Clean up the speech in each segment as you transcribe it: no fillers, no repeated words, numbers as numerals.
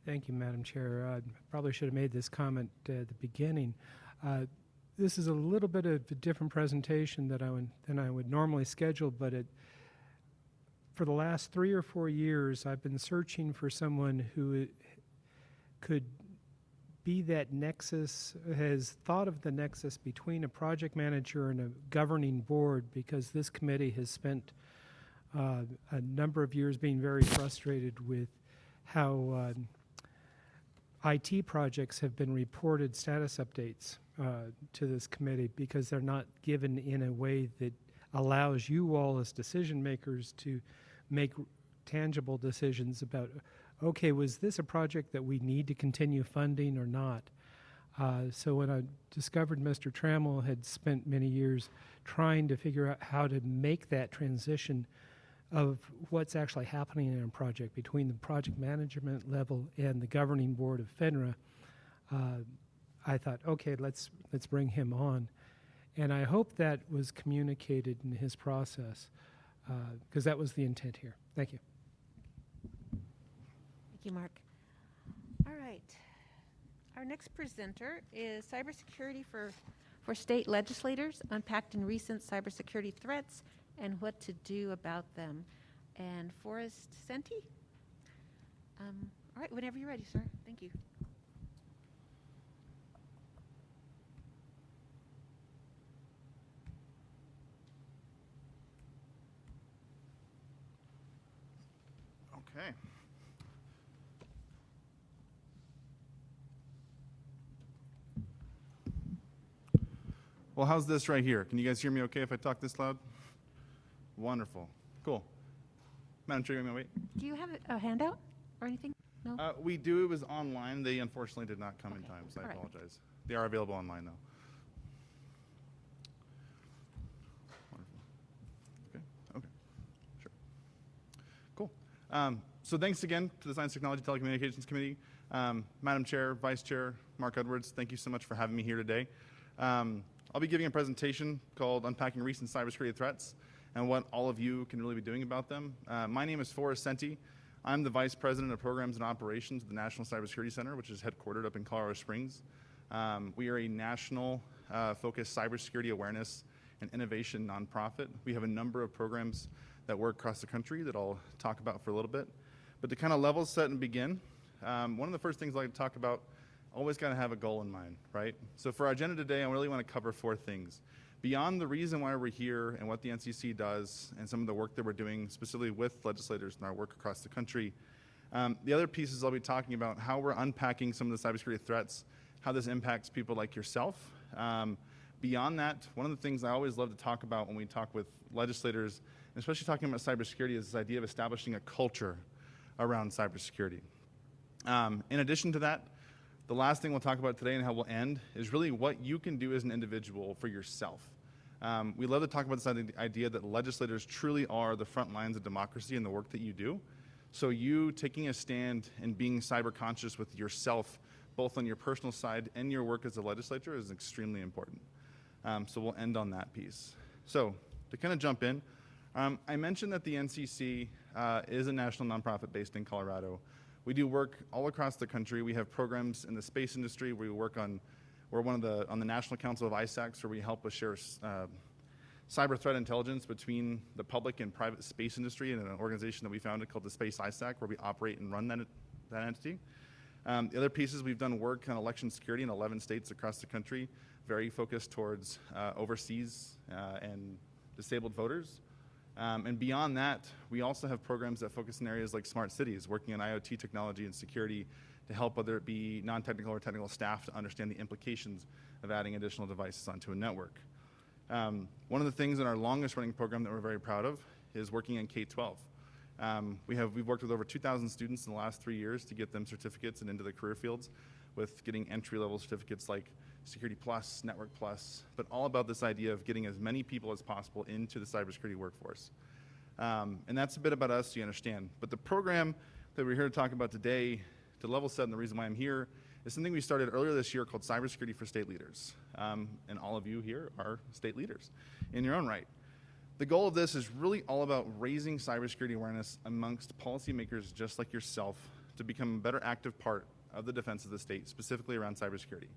Thank you, Madam Chair. I probably should have made this comment at the beginning. This is a little bit of a different presentation than I would normally schedule, but for the last 3 or 4 years, I've been searching for someone who could be that nexus, has thought of the nexus between a project manager and a governing board, because this committee has spent a number of years being very frustrated with how IT projects have been reported status updates to this committee, because they're not given in a way that allows you all as decision makers to make tangible decisions about, okay, was this a project that we need to continue funding or not? So when I discovered Mr. Trammell had spent many years trying to figure out how to make that transition of what's actually happening in a project between the project management level and the governing board of FINRA, I thought, okay, let's bring him on. And I hope that was communicated in his process, because that was the intent here. Thank you. Thank you, Mark. All right. Our next presenter is Cybersecurity for State Legislators, Unpacking Recent Cybersecurity Threats and What to Do About Them. And Forrest Senti? All right, whenever you're ready, sir. Thank you. Okay. Well, how's this right here? Can you guys hear me okay if I talk this loud? Wonderful. Cool. Madam Chair, you want me to wait? Do you have a handout or anything? No? We do. It was online. They unfortunately did not come in time, so I apologize. They are available online, though. Wonderful. Okay. Sure. Cool. So thanks again to the Science, Technology, Telecommunications Committee. Madam Chair, Vice Chair, Mark Edwards, thank you so much for having me here today. I'll be giving a presentation called Unpacking Recent Cybersecurity Threats and what all of you can really be doing about them. My name is Forrest Senti. I'm the Vice President of Programs and Operations at the National Cybersecurity Center, which is headquartered up in Colorado Springs. We are a national focused cybersecurity awareness and innovation nonprofit. We have a number of programs that work across the country that I'll talk about for a little bit. But to kind of level set and begin, one of the first things I like to talk about, always got to have a goal in mind, right? So for our agenda today, I really want to cover 4 things. Beyond the reason why we're here and what the NCC does and some of the work that we're doing specifically with legislators in our work across the country, the other pieces I'll be talking about how we're unpacking some of the cybersecurity threats, how this impacts people like yourself. Beyond that, one of the things I always love to talk about when we talk with legislators, and especially talking about cybersecurity, is this idea of establishing a culture around cybersecurity. In addition to that, the last thing we'll talk about today and how we'll end is really what you can do as an individual for yourself. We love to talk about this idea that legislators truly are the front lines of democracy and the work that you do. So you taking a stand and being cyber conscious with yourself, both on your personal side and your work as a legislator, is extremely important. So we'll end on that piece. So to kind of jump in, I mentioned that the NCC is a national nonprofit based in Colorado. We do work all across the country. We have programs in the space industry. We're on the National Council of ISACs, where we help with share cyber threat intelligence between the public and private space industry, in an organization that we founded called the Space ISAC, where we operate and run that entity. The other pieces, we've done work on election security in 11 states across the country, very focused towards overseas and disabled voters. And beyond that, we also have programs that focus in areas like smart cities, working on IoT technology and security to help whether it be non-technical or technical staff to understand the implications of adding additional devices onto a network. One of the things in our longest running program that we're very proud of is working in K-12. We've worked with over 2,000 students in the last 3 years to get them certificates and into the career fields, with getting entry-level certificates like Security Plus, Network Plus, but all about this idea of getting as many people as possible into the cybersecurity workforce. And that's a bit about us, so you understand. But the program that we're here to talk about today, to level set, and the reason why I'm here, is something we started earlier this year called Cybersecurity for State Leaders. And all of you here are state leaders in your own right. The goal of this is really all about raising cybersecurity awareness amongst policymakers just like yourself to become a better active part of the defense of the state, specifically around cybersecurity.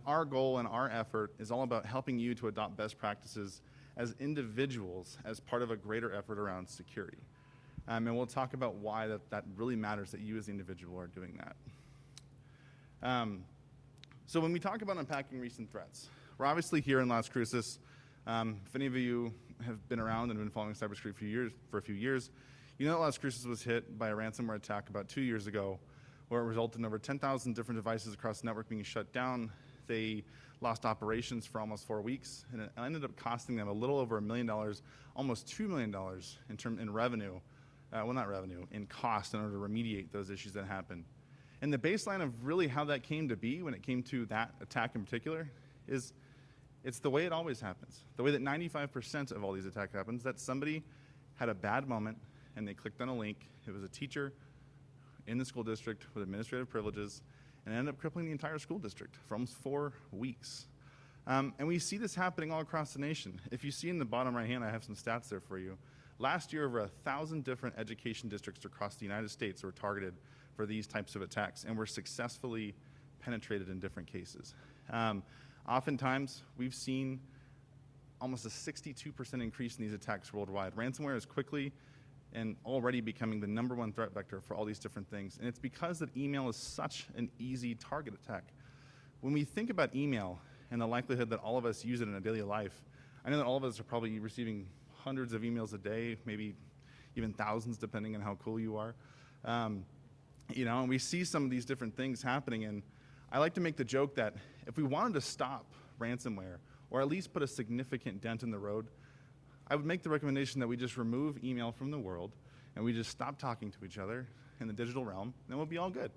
Our goal and our effort is all about helping you to adopt best practices as individuals as part of a greater effort around security. And we'll talk about why that really matters, that you as the individual are doing that. So when we talk about unpacking recent threats, we're obviously here in Las Cruces. If any of you have been around and been following cybersecurity for a few years, you know that Las Cruces was hit by a ransomware attack about 2 years ago, where it resulted in over 10,000 different devices across the network being shut down. They lost operations for almost 4 weeks, and it ended up costing them a little over $1 million, almost $2 million in revenue, in cost in order to remediate those issues that happened. And the baseline of really how that came to be when it came to that attack in particular is it's the way it always happens. The way that 95% of all these attacks happens, that somebody had a bad moment and they clicked on a link. It was a teacher in the school district with administrative privileges, and ended up crippling the entire school district for almost 4 weeks. And we see this happening all across the nation. If you see in the bottom right hand, I have some stats there for you. Last year, over 1,000 different education districts across the United States were targeted for these types of attacks and were successfully penetrated in different cases. Oftentimes, we've seen almost a 62% increase in these attacks worldwide. Ransomware is quickly and already becoming the #1 threat vector for all these different things. And it's because that email is such an easy target attack. When we think about email and the likelihood that all of us use it in a daily life, I know that all of us are probably receiving hundreds of emails a day, maybe even thousands, depending on how cool you are. And we see some of these different things happening, and I like to make the joke that if we wanted to stop ransomware, or at least put a significant dent in the road, I would make the recommendation that we just remove email from the world, and we just stop talking to each other in the digital realm, and we'll be all good.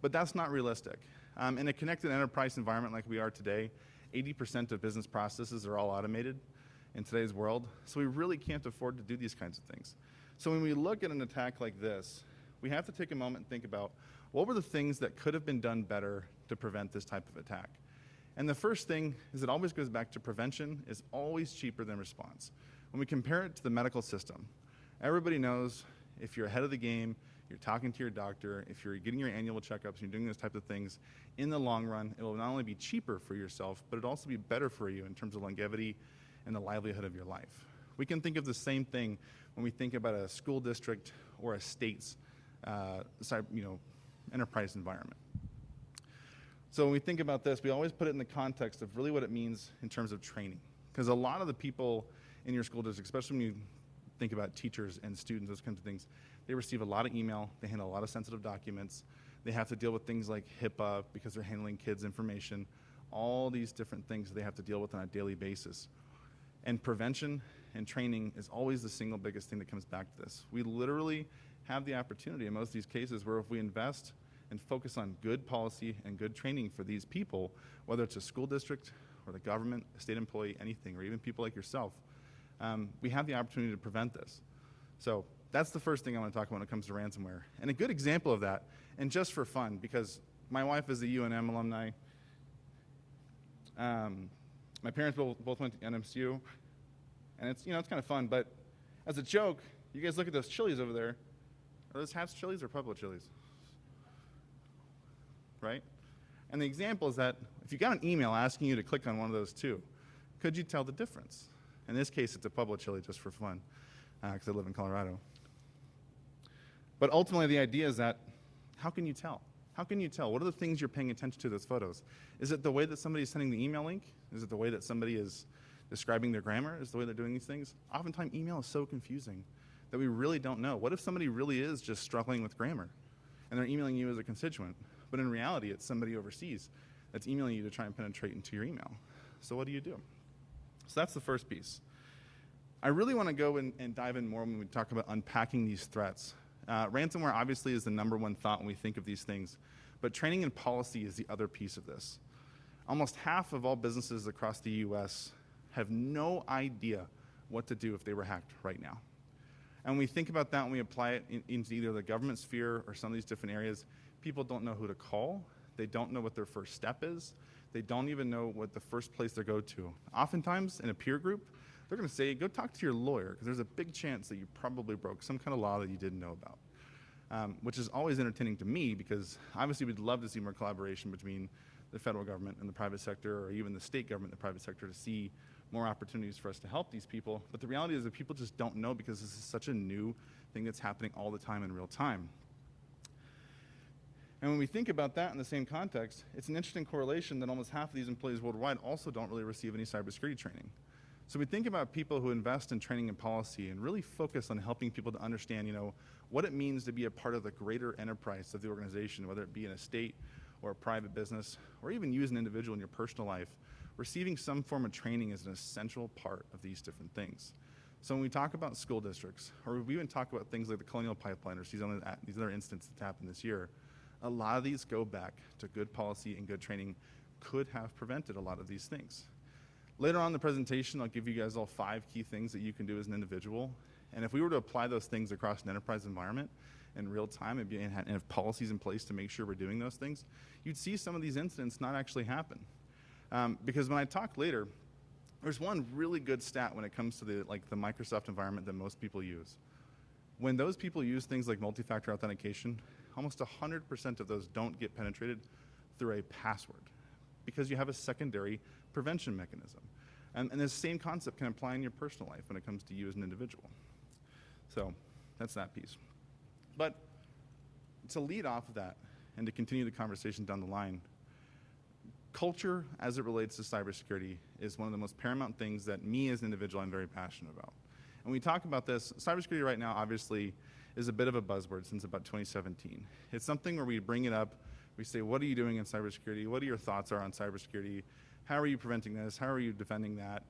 But that's not realistic. In a connected enterprise environment like we are today, 80% of business processes are all automated in today's world, so we really can't afford to do these kinds of things. So when we look at an attack like this, we have to take a moment and think about what were the things that could have been done better to prevent this type of attack. And the first thing is it always goes back to prevention is always cheaper than response. When we compare it to the medical system, everybody knows if you're ahead of the game, you're talking to your doctor, if you're getting your annual checkups, you're doing those types of things, in the long run, it will not only be cheaper for yourself, but it'll also be better for you in terms of longevity and the livelihood of your life. We can think of the same thing when we think about a school district or a state's enterprise environment. So when we think about this, we always put it in the context of really what it means in terms of training. Because a lot of the people in your school district, especially when you think about teachers and students, those kinds of things, they receive a lot of email, they handle a lot of sensitive documents, they have to deal with things like HIPAA because they're handling kids' information, all these different things that they have to deal with on a daily basis. And prevention and training is always the single biggest thing that comes back to this. We literally have the opportunity in most of these cases where if we invest and focus on good policy and good training for these people, whether it's a school district or the government, a state employee, anything, or even people like yourself, we have the opportunity to prevent this. So that's the first thing I want to talk about when it comes to ransomware. And a good example of that, and just for fun, because my wife is a UNM alumni, my parents both went to NMCU, and it's kind of fun, but as a joke, you guys look at those chilies over there. Are those Hatch chilies or Pueblo chilies? Right? And the example is that if you got an email asking you to click on one of those two, could you tell the difference? In this case, it's a Pueblo chili just for fun, because I live in Colorado. But ultimately, the idea is that how can you tell? How can you tell? What are the things you're paying attention to those photos? Is it the way that somebody is sending the email link? Is it the way that somebody is describing their grammar? Is it the way they're doing these things? Oftentimes, email is so confusing that we really don't know. What if somebody really is just struggling with grammar and they're emailing you as a constituent, but in reality, it's somebody overseas that's emailing you to try and penetrate into your email? So what do you do? So that's the first piece. I really want to go and dive in more when we talk about unpacking these threats. Ransomware obviously is the #1 thought when we think of these things, but training and policy is the other piece of this. Almost half of all businesses across the U.S. have no idea what to do if they were hacked right now. And when we think about that and we apply it into either the government sphere or some of these different areas, people don't know who to call. They don't know what their first step is. They don't even know what the first place they go to. Oftentimes, in a peer group, they're going to say, go talk to your lawyer, because there's a big chance that you probably broke some kind of law that you didn't know about. which is always entertaining to me because obviously we'd love to see more collaboration between the federal government and the private sector, or even the state government and the private sector, to see more opportunities for us to help these people. But the reality is that people just don't know because this is such a new thing that's happening all the time in real time. And when we think about that in the same context, it's an interesting correlation that almost half of these employees worldwide also don't really receive any cybersecurity training. So we think about people who invest in training and policy and really focus on helping people to understand, what it means to be a part of the greater enterprise of the organization, whether it be in a state or a private business, or even you as an individual in your personal life. Receiving some form of training is an essential part of these different things. So when we talk about school districts, or we even talk about things like the Colonial Pipeline or these other incidents that happened this year, a lot of these go back to good policy and good training could have prevented a lot of these things. Later on in the presentation, I'll give you guys all 5 key things that you can do as an individual. And if we were to apply those things across an enterprise environment in real time and have policies in place to make sure we're doing those things, you'd see some of these incidents not actually happen. Because when I talk later, there's one really good stat when it comes to the Microsoft environment that most people use. When those people use things like multi-factor authentication, almost 100% of those don't get penetrated through a password because you have a secondary prevention mechanism. And the same concept can apply in your personal life when it comes to you as an individual. So that's that piece. But to lead off of that and to continue the conversation down the line, culture as it relates to cybersecurity is one of the most paramount things that me as an individual I'm very passionate about. And when we talk about this, cybersecurity right now obviously is a bit of a buzzword since about 2017. It's something where we bring it up, we say, what are you doing in cybersecurity? What are your thoughts on cybersecurity? How are you preventing this? How are you defending that?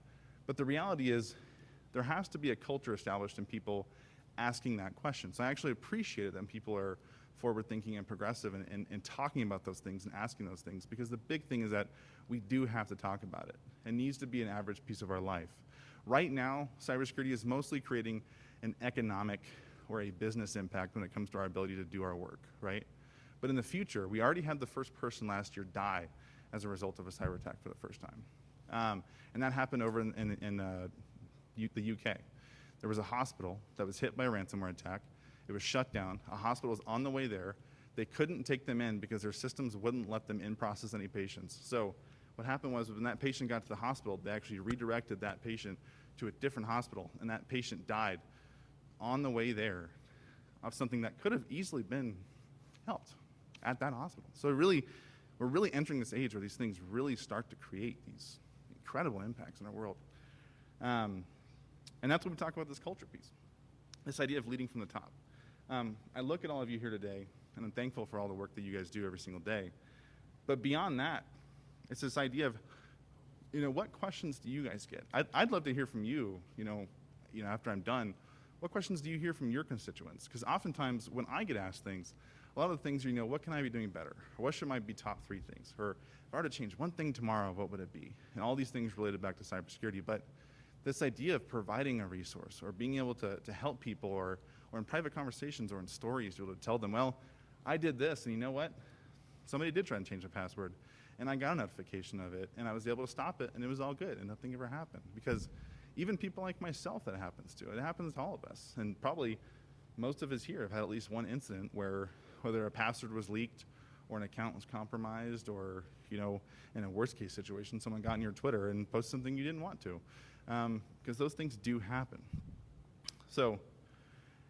But the reality is there has to be a culture established in people asking that question. So I actually appreciate it that people are forward-thinking and progressive and talking about those things and asking those things, because the big thing is that we do have to talk about it. It needs to be an average piece of our life. Right now, cybersecurity is mostly creating an economic or a business impact when it comes to our ability to do our work, right? But in the future, we already had the first person last year die as a result of a cyber attack for the first time. And that happened over in the UK. There was a hospital that was hit by a ransomware attack. It was shut down. A hospital was on the way there. They couldn't take them in because their systems wouldn't let them in-process any patients. So what happened was when that patient got to the hospital, they actually redirected that patient to a different hospital, and that patient died on the way there of something that could have easily been helped at that hospital. So we're really entering this age where these things really start to create these incredible impacts in our world. And that's when we talk about this culture piece, this idea of leading from the top. I look at all of you here today, and I'm thankful for all the work that you guys do every single day. But beyond that, it's this idea of, what questions do you guys get? I'd love to hear from you, after I'm done. What questions do you hear from your constituents? Because oftentimes when I get asked things, a lot of the things are, what can I be doing better? Or what should my be top 3 things? Or if I were to change one thing tomorrow, what would it be? And all these things related back to cybersecurity. But this idea of providing a resource or being able to help people or in private conversations or in stories, you're able to tell them, well, I did this, and you know what? Somebody did try and change the password, and I got a notification of it, and I was able to stop it, and it was all good, and nothing ever happened. Because even people like myself that happens to, it happens to all of us. And probably most of us here have had at least one incident where whether a password was leaked or an account was compromised or, in a worst case situation, someone got on your Twitter and posted something you didn't want to. Because those things do happen. So,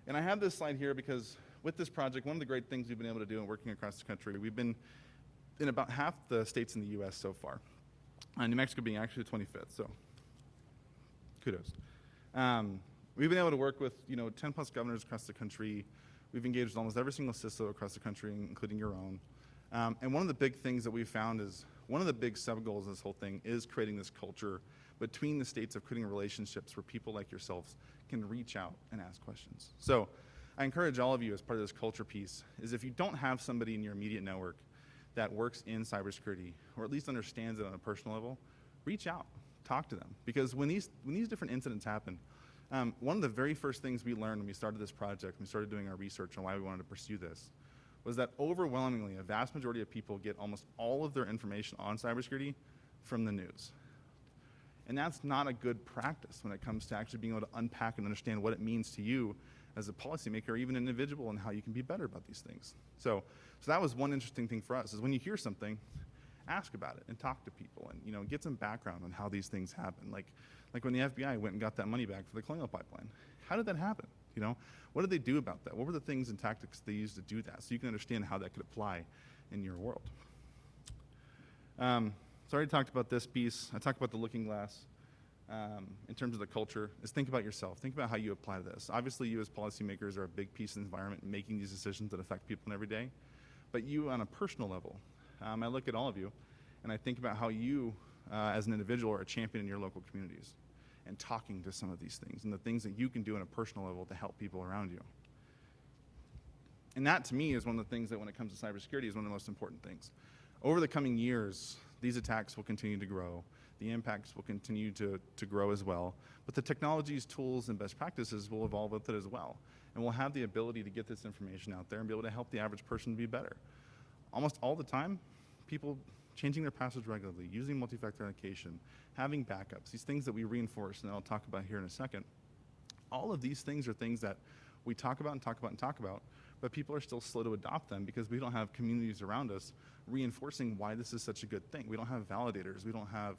and I have this slide here because with this project, one of the great things we've been able to do in working across the country, we've been in about half the states in the U.S. so far. New Mexico being actually the 25th, so kudos. We've been able to work with 10 plus governors across the country. We've engaged with almost every single CISO across the country, including your own. And one of the big things that we've found is one of the big sub-goals of this whole thing is creating this culture between the states of creating relationships where people like yourselves can reach out and ask questions. So I encourage all of you as part of this culture piece is if you don't have somebody in your immediate network that works in cybersecurity or at least understands it on a personal level, reach out, talk to them. Because when these different incidents happen, one of the very first things we learned when we started this project, when we started doing our research on why we wanted to pursue this, was that overwhelmingly a vast majority of people get almost all of their information on cybersecurity from the news. And that's not a good practice when it comes to actually being able to unpack and understand what it means to you as a policymaker or even an individual and how you can be better about these things. So that was one interesting thing for us, is when you hear something, ask about it and talk to people and, you know, get some background on how these things happen. Like when the FBI went and got that money back for the Colonial Pipeline. How did that happen? You know, what did they do about that? What were the things and tactics they used to do that, so you can understand how that could apply in your world? So I already talked about this piece. I talked about the looking glass. In terms of the culture, is think about yourself. Think about how you apply this. Obviously, you as policymakers are a big piece of the environment, making these decisions that affect people in every day. But you on a personal level, I look at all of you, and I think about how you, as an individual, are a champion in your local communities, and talking to some of these things, and the things that you can do on a personal level to help people around you. And that, to me, is one of the things that, when it comes to cybersecurity, is one of the most important things. Over the coming years, these attacks will continue to grow. The impacts will continue to grow as well. But the technologies, tools, and best practices will evolve with it as well. And we'll have the ability to get this information out there and be able to help the average person be better. Almost all the time, people changing their passwords regularly, using multi-factor authentication, having backups, these things that we reinforce, and I'll talk about here in a second. All of these things are things that we talk about and talk about and talk about, but people are still slow to adopt them because we don't have communities around us reinforcing why this is such a good thing. We don't have validators. We don't have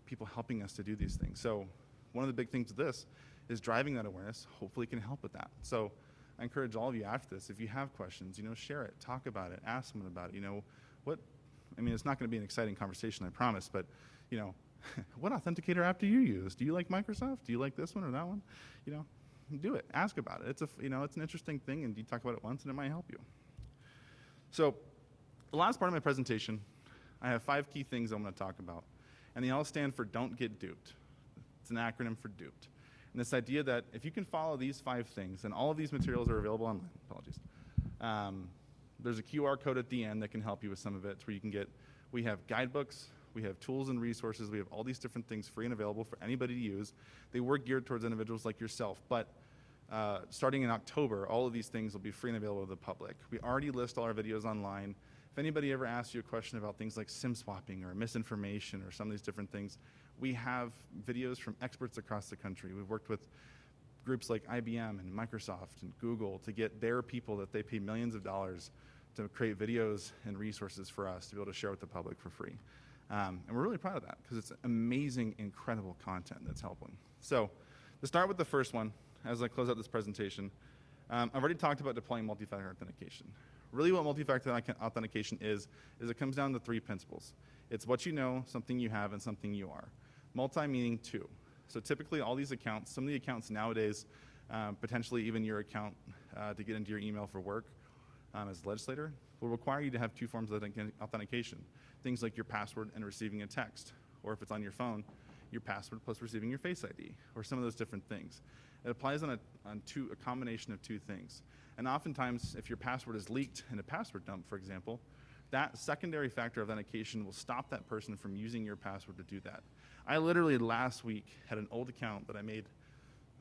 people helping us to do these things. So one of the big things of this is driving that awareness. Hopefully it can help with that. So I encourage all of you after this, if you have questions, you know, share it, talk about it, ask someone about it. You know, it's not going to be an exciting conversation, I promise, but, you know, what authenticator app do you use? Do you like Microsoft? Do you like this one or that one? You know, do it. Ask about it. It's an interesting thing, and you talk about it once, and it might help you. So the last part of my presentation, I have 5 key things I'm going to talk about, and they all stand for Don't Get Duped. It's an acronym for DUPed. And this idea that if you can follow these 5 things, and all of these materials are available online, apologies, there's a QR code at the end that can help you with some of it, where you can get, we have guidebooks, we have tools and resources, we have all these different things free and available for anybody to use. They were geared towards individuals like yourself, but starting in October, all of these things will be free and available to the public. We already list all our videos online. If anybody ever asks you a question about things like SIM swapping or misinformation or some of these different things, we have videos from experts across the country. We've worked with groups like IBM and Microsoft and Google to get their people that they pay millions of dollars to create videos and resources for us to be able to share with the public for free. And we're really proud of that because it's amazing, incredible content that's helping. So to start with the first one, as I close out this presentation, I've already talked about deploying multi-factor authentication. Really what multi-factor authentication is it comes down to 3 principles. It's what you know, something you have, and something you are. Multi meaning 2. So typically all these accounts, some of the accounts nowadays, potentially even your account to get into your email for work as a legislator, will require you to have 2 forms of authentication. Things like your password and receiving a text, or if it's on your phone, your password plus receiving your Face ID, or some of those different things. It applies on a combination of 2 things. And oftentimes, if your password is leaked in a password dump, for example, that secondary factor of authentication will stop that person from using your password to do that. I literally last week had an old account that I made,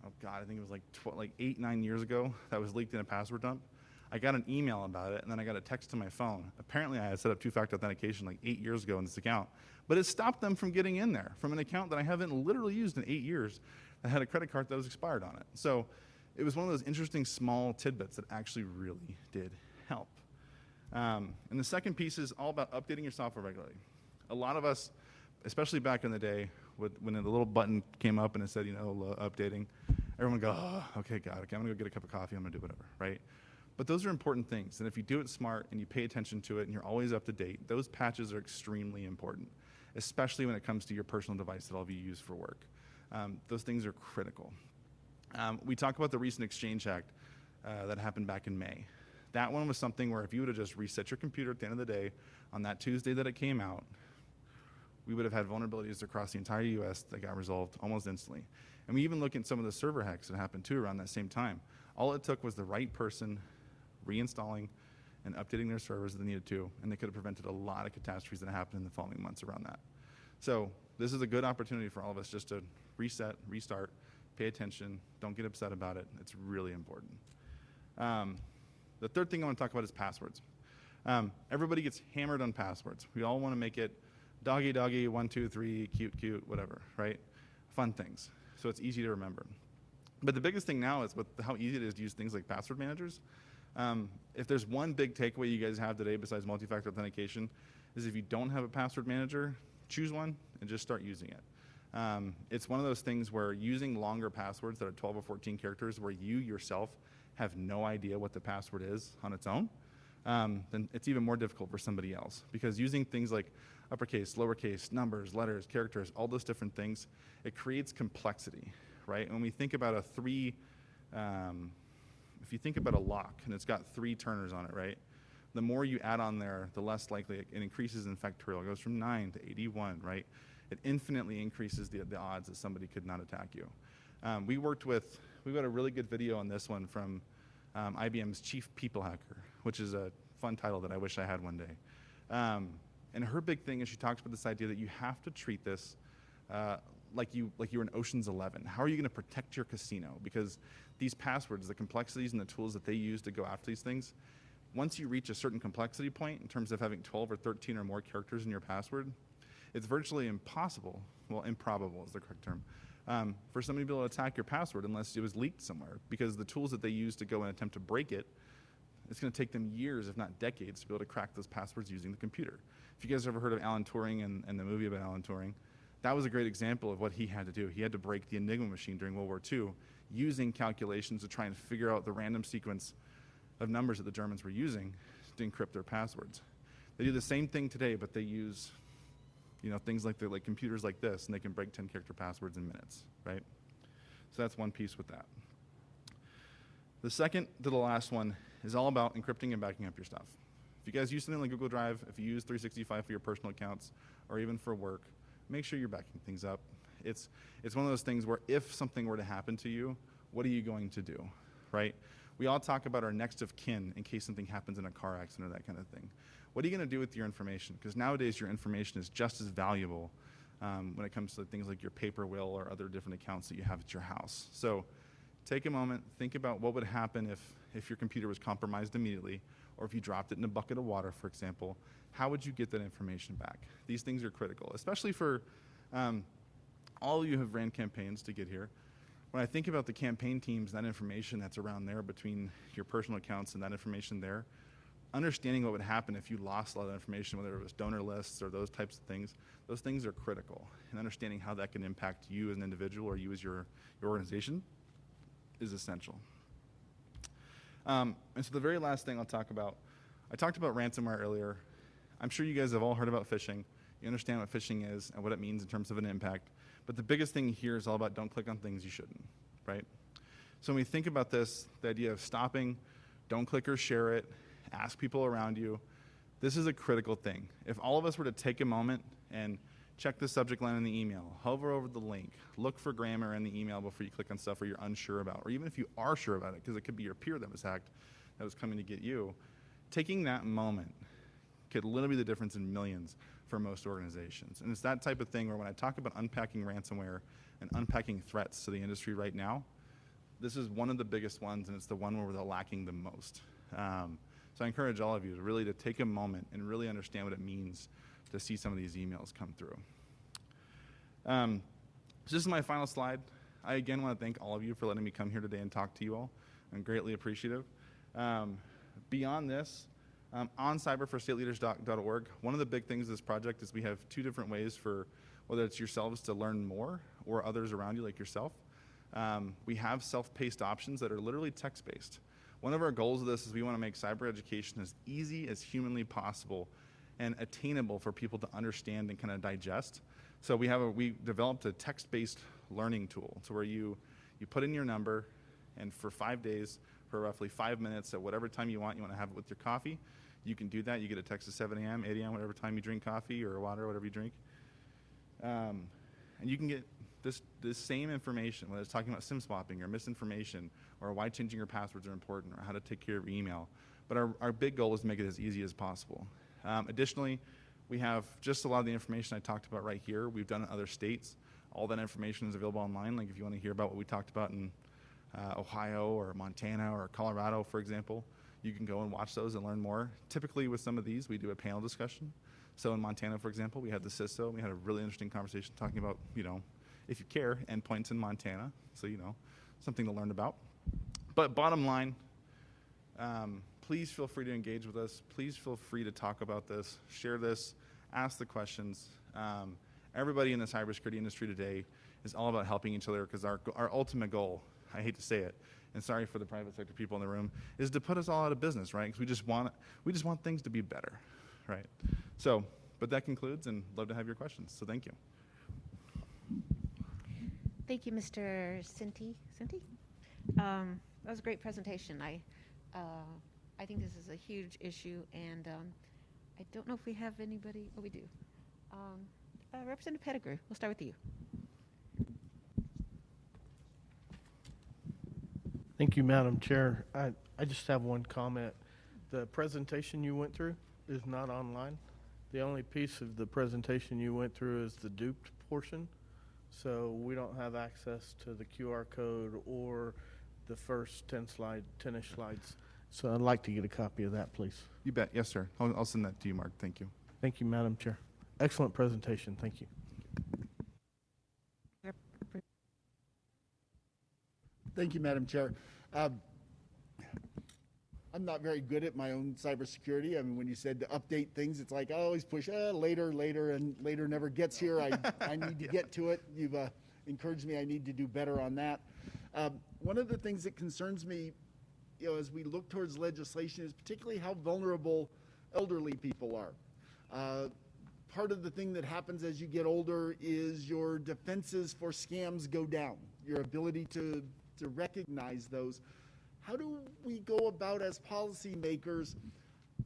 oh God, I think it was like 8, 9 years ago that was leaked in a password dump. I got an email about it, and then I got a text to my phone. Apparently, I had set up 2-factor authentication like 8 years ago in this account, but it stopped them from getting in there from an account that I haven't literally used in 8 years that had a credit card that was expired on it. So it was one of those interesting small tidbits that actually really did help. And the second piece is all about updating your software regularly. A lot of us, especially back in the day, when the little button came up and it said, updating, everyone would go, oh, okay, God, okay, I'm going to go get a cup of coffee, I'm going to do whatever, right? But those are important things, and if you do it smart and you pay attention to it and you're always up to date, those patches are extremely important, especially when it comes to your personal device that all of you use for work. Those things are critical. We talk about the recent Exchange Act that happened back in May. That one was something where if you would have just reset your computer at the end of the day on that Tuesday that it came out, we would have had vulnerabilities across the entire US that got resolved almost instantly. And we even look at some of the server hacks that happened too around that same time. All it took was the right person reinstalling and updating their servers as they needed to, and they could have prevented a lot of catastrophes that happened in the following months around that. So this is a good opportunity for all of us just to reset, restart, pay attention, don't get upset about it. It's really important. The third thing I want to talk about is passwords. Everybody gets hammered on passwords. We all want to make it doggy, doggy, 1, 2, 3, cute, cute, whatever, right? Fun things. So it's easy to remember. But the biggest thing now is with how easy it is to use things like password managers. If there's one big takeaway you guys have today besides multi-factor authentication, is if you don't have a password manager, choose one and just start using it. It's one of those things where using longer passwords that are 12 or 14 characters where you yourself have no idea what the password is on its own, then it's even more difficult for somebody else. Because using things like uppercase, lowercase, numbers, letters, characters, all those different things, it creates complexity, right? When we think about if you think about a lock and it's got 3 turners on it, right? The more you add on there, the less likely it increases in factorial. It goes from 9 to 81, right? It infinitely increases the odds that somebody could not attack you. We've got a really good video on this one from IBM's Chief People Hacker, which is a fun title that I wish I had one day. And her big thing is she talks about this idea that you have to treat this like you were in Ocean's 11. How are you going to protect your casino? Because these passwords, the complexities and the tools that they use to go after these things, once you reach a certain complexity point in terms of having 12 or 13 or more characters in your password, it's virtually impossible, well, improbable is the correct term, for somebody to be able to attack your password unless it was leaked somewhere. Because the tools that they use to go and attempt to break it, it's going to take them years, if not decades, to be able to crack those passwords using the computer. If you guys ever heard of Alan Turing and the movie about Alan Turing, that was a great example of what he had to do. He had to break the Enigma machine during World War II using calculations to try and figure out the random sequence of numbers that the Germans were using to encrypt their passwords. They do the same thing today, but they use things like computers like this, and they can break 10-character passwords in minutes, right? So that's one piece with that. The second to the last one is all about encrypting and backing up your stuff. If you guys use something like Google Drive, if you use 365 for your personal accounts, or even for work, make sure you're backing things up. It's one of those things where if something were to happen to you, what are you going to do, right? We all talk about our next of kin in case something happens in a car accident or that kind of thing. What are you going to do with your information? Because nowadays your information is just as valuable when it comes to things like your paper will or other different accounts that you have at your house. So take a moment, think about what would happen if your computer was compromised immediately, or if you dropped it in a bucket of water, for example. How would you get that information back? These things are critical, especially for all of you who have ran campaigns to get here. When I think about the campaign teams, that information that's around there between your personal accounts and that information there, understanding what would happen if you lost a lot of information, whether it was donor lists or those types of things, those things are critical. And understanding how that can impact you as an individual or you as your organization is essential. And so the very last thing I'll talk about, I talked about ransomware earlier. I'm sure you guys have all heard about phishing. You understand what phishing is and what it means in terms of an impact. But the biggest thing here is all about don't click on things you shouldn't, right? So when we think about this, the idea of stopping, don't click or share it, ask people around you, this is a critical thing. If all of us were to take a moment and check the subject line in the email, hover over the link, look for grammar in the email before you click on stuff or you're unsure about, or even if you are sure about it, because it could be your peer that was hacked, that was coming to get you, taking that moment could literally be the difference in millions for most organizations. And it's that type of thing where when I talk about unpacking ransomware and unpacking threats to the industry right now, this is one of the biggest ones, and it's the one where they're lacking the most. So I encourage all of you to take a moment and really understand what it means to see some of these emails come through. So this is my final slide. I again want to thank all of you for letting me come here today and talk to you all. I'm greatly appreciative. Beyond this, on cyberforstateleaders.org, one of the big things of this project is we have 2 different ways for whether it's yourselves to learn more or others around you like yourself. We have self-paced options that are literally text-based. One of our goals of this is we want to make cyber education as easy as humanly possible and attainable for people to understand and kind of digest. So we developed a text-based learning tool to where you put in your number, and for 5 days, for roughly 5 minutes at whatever time you want to have it with your coffee, you can do that. You get a text at 7 a.m., 8 a.m., whatever time you drink coffee or water, or whatever you drink. And you can get this same information, whether it's talking about SIM swapping or misinformation or why changing your passwords are important or how to take care of your email. But our big goal is to make it as easy as possible. Additionally, we have just a lot of the information I talked about right here. We've done it in other states. All that information is available online. Like if you want to hear about what we talked about in Ohio or Montana or Colorado, for example, you can go and watch those and learn more. Typically with some of these, we do a panel discussion. So in Montana, for example, we had the CISO, and we had a really interesting conversation talking about, if you care, endpoints in Montana. So, something to learn about. But bottom line, please feel free to engage with us. Please feel free to talk about this, share this, ask the questions. Everybody in the cybersecurity industry today is all about helping each other, because our ultimate goal, I hate to say it, and sorry for the private sector people in the room, is to put us all out of business, right? Because we just want things to be better, right? So, but that concludes, and love to have your questions. So thank you. Thank you, Mr. Sinti. That was a great presentation. I think this is a huge issue, and I don't know if we have anybody. Oh, we do. Representative Pettigrew, we'll start with you. Thank you, Madam Chair. I just have one comment. The presentation you went through is not online. The only piece of the presentation you went through is the duped portion. So we don't have access to the QR code or the first 10-ish slides. So I'd like to get a copy of that, please. You bet. Yes, sir. I'll send that to you, Mark. Thank you. Thank you, Madam Chair. Excellent presentation. Thank you. Thank you, Madam Chair. I'm not very good at my own cybersecurity. I mean, when you said to update things, it's like I always push later, and later never gets here. I need to get to it. You've encouraged me. I need to do better on that. One of the things that concerns me, as we look towards legislation, is particularly how vulnerable elderly people are. Part of the thing that happens as you get older is your defenses for scams go down. Your ability to recognize those. How do we go about as policymakers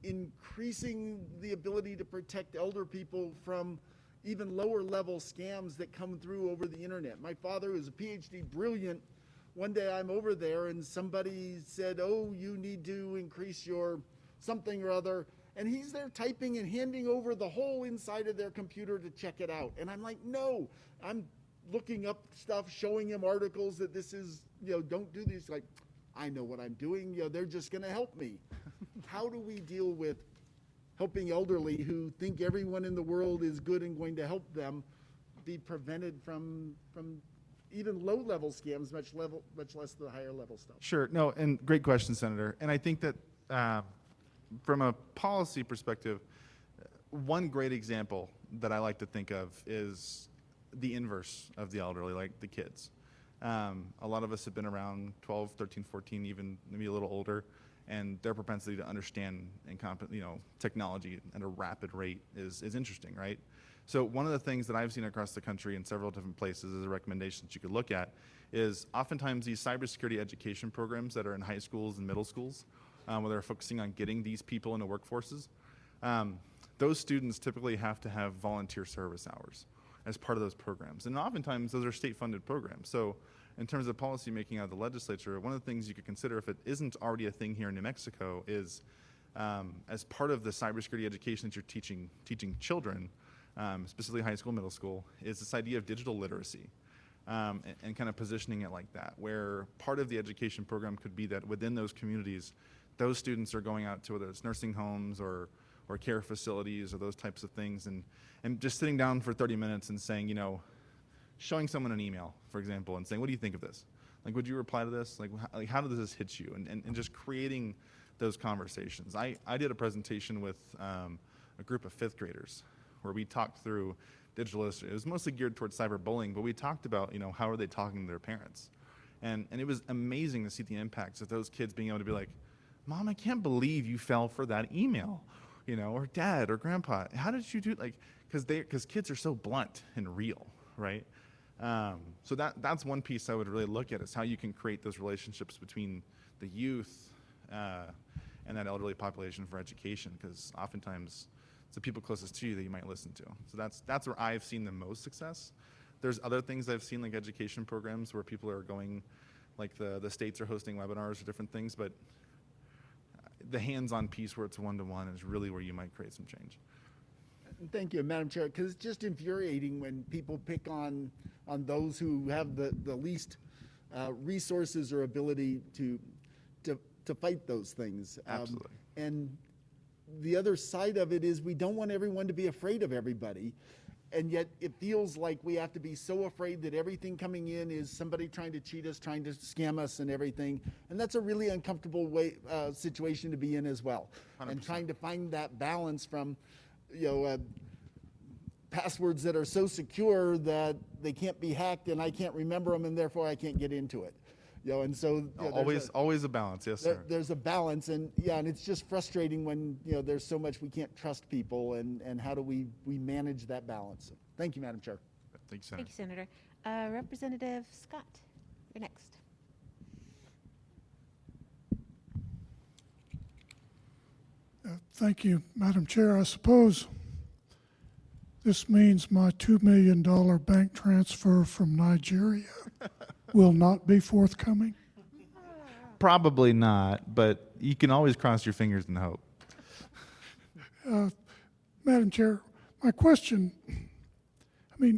increasing the ability to protect elder people from even lower level scams that come through over the internet? My father, who's a PhD brilliant, one day I'm over there and somebody said, oh, you need to increase your something or other. And he's there typing and handing over the whole inside of their computer to check it out. And I'm like, no, I'm looking up stuff, showing him articles that this is, don't do this. Like, I know what I'm doing. They're just going to help me. How do we deal with helping elderly who think everyone in the world is good and going to help them be prevented from even low-level scams, much less the higher-level stuff? Sure. No, and great question, Senator. And I think that from a policy perspective, one great example that I like to think of is the inverse of the elderly, like the kids. A lot of us have been around 12, 13, 14, even maybe a little older, and their propensity to understand and technology at a rapid rate is interesting, right? So one of the things that I've seen across the country in several different places as a recommendation that you could look at is oftentimes these cybersecurity education programs that are in high schools and middle schools, where they're focusing on getting these people into workforces. Those students typically have to have volunteer service hours as part of those programs. And oftentimes those are state-funded programs. So in terms of policy making out of the legislature, one of the things you could consider, if it isn't already a thing here in New Mexico, is as part of the cybersecurity education that you're teaching children, specifically high school, middle school, is this idea of digital literacy. And kind of positioning it like that, where part of the education program could be that within those communities, those students are going out to whether it's nursing homes or care facilities or those types of things, and just sitting down for 30 minutes and saying, showing someone an email, for example, and saying, what do you think of this? Like, would you reply to this? Like how does this hit you? And just creating those conversations. I did a presentation with a group of 5th graders where we talked through digital literacy. It was mostly geared towards cyberbullying, but we talked about, how are they talking to their parents? And it was amazing to see the impacts of those kids being able to be like, Mom, I can't believe you fell for that email, or Dad or Grandpa. How did you do it? Because kids are so blunt and real, right? So that's one piece I would really look at, is how you can create those relationships between the youth and that elderly population for education, because oftentimes it's the people closest to you that you might listen to. So that's where I've seen the most success. There's other things I've seen, like education programs where people are going, like the states are hosting webinars or different things, but the hands-on piece where it's one-to-one is really where you might create some change. Thank you, Madam Chair, because it's just infuriating when people pick on those who have the least resources or ability to fight those things. Absolutely. And the other side of it is we don't want everyone to be afraid of everybody. and yet it feels like we have to be so afraid that everything coming in is somebody trying to cheat us, trying to scam us and everything. And that's a really uncomfortable situation to be in as well. 100%. And trying to find that balance from, passwords that are so secure that they can't be hacked and I can't remember them and therefore I can't get into it. And so Always a balance, yes, sir. there's a balance, and and it's just frustrating when there's so much we can't trust people, and how do we manage that balance? Thank you, Madam Chair. Thank you, Senator. Thank you, Senator. Representative Scott, you're next. Thank you, Madam Chair. I suppose this means my $2 million bank transfer from Nigeria will not be forthcoming. Probably not, but you can always cross your fingers and hope. Madam Chair, my question,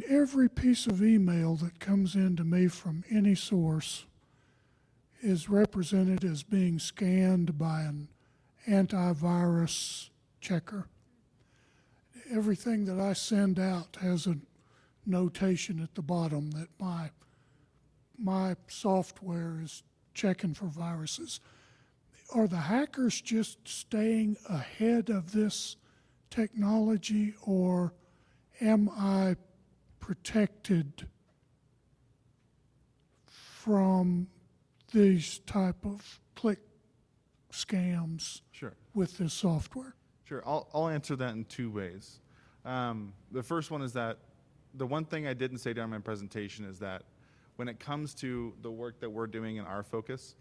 every piece of email that comes into me from any source is represented as being scanned by an antivirus checker. Everything that I send out has a notation at the bottom that my software is checking for viruses. Are the hackers just staying ahead of this technology, or am I protected from these type of click scams Sure. with this software? Sure. I'll answer that in two ways. The first one is that the one thing I didn't say during my presentation is that when it comes to the work that we're doing in our focus,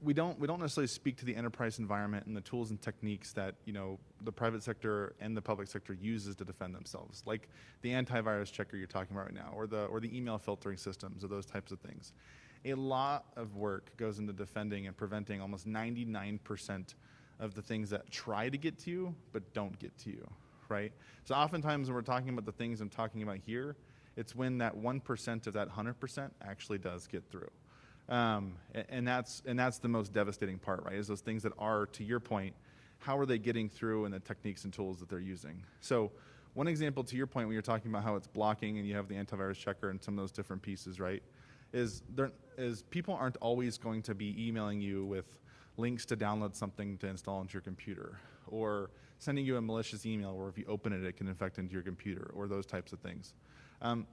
we don't necessarily speak to the enterprise environment and the tools and techniques that the private sector and the public sector uses to defend themselves, like the antivirus checker you're talking about right now, or the email filtering systems, or those types of things. A lot of work goes into defending and preventing almost 99% of the things that try to get to you but don't get to you, right? So oftentimes when we're talking about the things I'm talking about here, it's when that 1% of that 100% actually does get through. And that's the most devastating part, right? Is those things that are, to your point, how are they getting through and the techniques and tools that they're using? So one example to your point when you're talking about how it's blocking and you have the antivirus checker and some of those different pieces, right? Is people aren't always going to be emailing you with links to download something to install into your computer, or sending you a malicious email where if you open it, it can infect into your computer, or those types of things.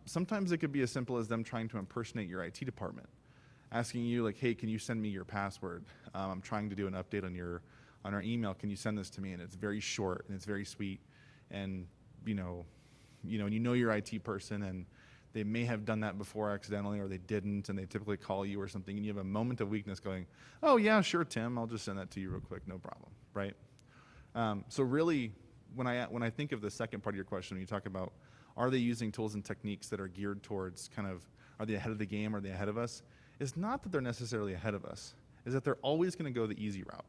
Sometimes it could be as simple as them trying to impersonate your IT department, asking you like, hey, can you send me your password? I'm trying to do an update on our email. Can you send this to me? And it's very short and it's very sweet. And you know your IT person, and they may have done that before accidentally, or they didn't, and they typically call you or something, and you have a moment of weakness going, oh yeah, sure, Tim, I'll just send that to you real quick, no problem, right? So really, when I think of the second part of your question, when you talk about are they using tools and techniques that are geared towards kind of, are they ahead of the game, are they ahead of us? It's not that they're necessarily ahead of us, is that they're always going to go the easy route.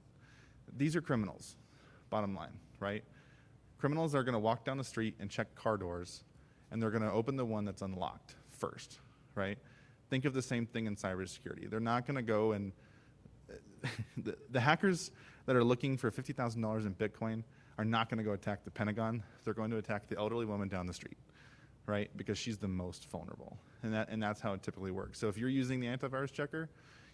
These are criminals, bottom line, right? Criminals are going to walk down the street and check car doors, and they're going to open the one that's unlocked first, right? Think of the same thing in cybersecurity. They're not going to go and the hackers that are looking for $50,000 in Bitcoin are not going to go attack the Pentagon. They're going to attack the elderly woman down the street, right? Because she's the most vulnerable, and that's how it typically works. So if you're using the antivirus checker,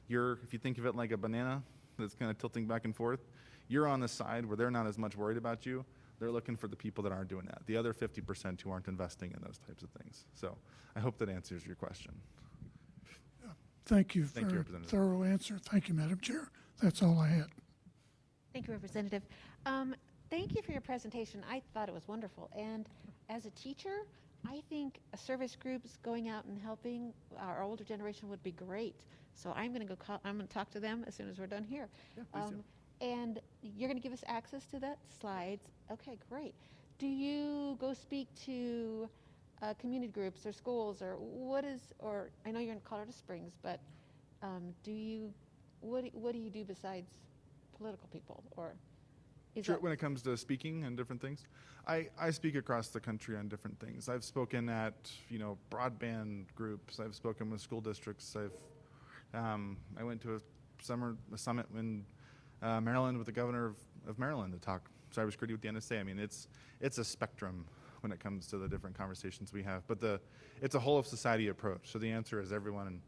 if you think of it like a banana that's kind of tilting back and forth, you're on the side where they're not as much worried about you. They're looking for the people that aren't doing that, the other 50% who aren't investing in those types of things. So I hope that answers your question. Thank you Thank for you, a Representative. thorough answer. Thank you, Madam Chair. That's all I had. Thank you, Representative. Thank you for your presentation. I thought it was wonderful. And as a teacher, I think service groups going out and helping our older generation would be great. So I'm going to I'm going to talk to them as soon as we're done here. Yeah, please do. And you're going to give us access to that slides. Okay, great. Do you go speak to community groups or schools, or or I know you're in Colorado Springs, but what do you do besides political people, or is Sure, that when it comes to speaking and different things, I speak across the country on different things. I've spoken at broadband groups. I've spoken with school districts. I went to a summit in Maryland with the governor of Maryland to talk cybersecurity with the NSA. I mean, it's a spectrum when it comes to the different conversations we have. But it's a whole of society approach. So the answer is everyone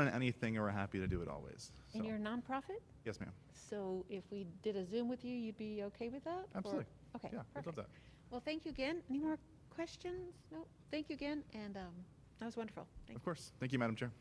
and anything, and we're happy to do it always. So, And you're a nonprofit? yes, ma'am. So if we did a Zoom with you, you'd be okay with that? Or- Absolutely. Okay, Yeah, we'd love perfect. that. Well, thank you again. Any more questions? No? Thank you again, and that was wonderful. Thank Of course. Thank you, Madam Chair.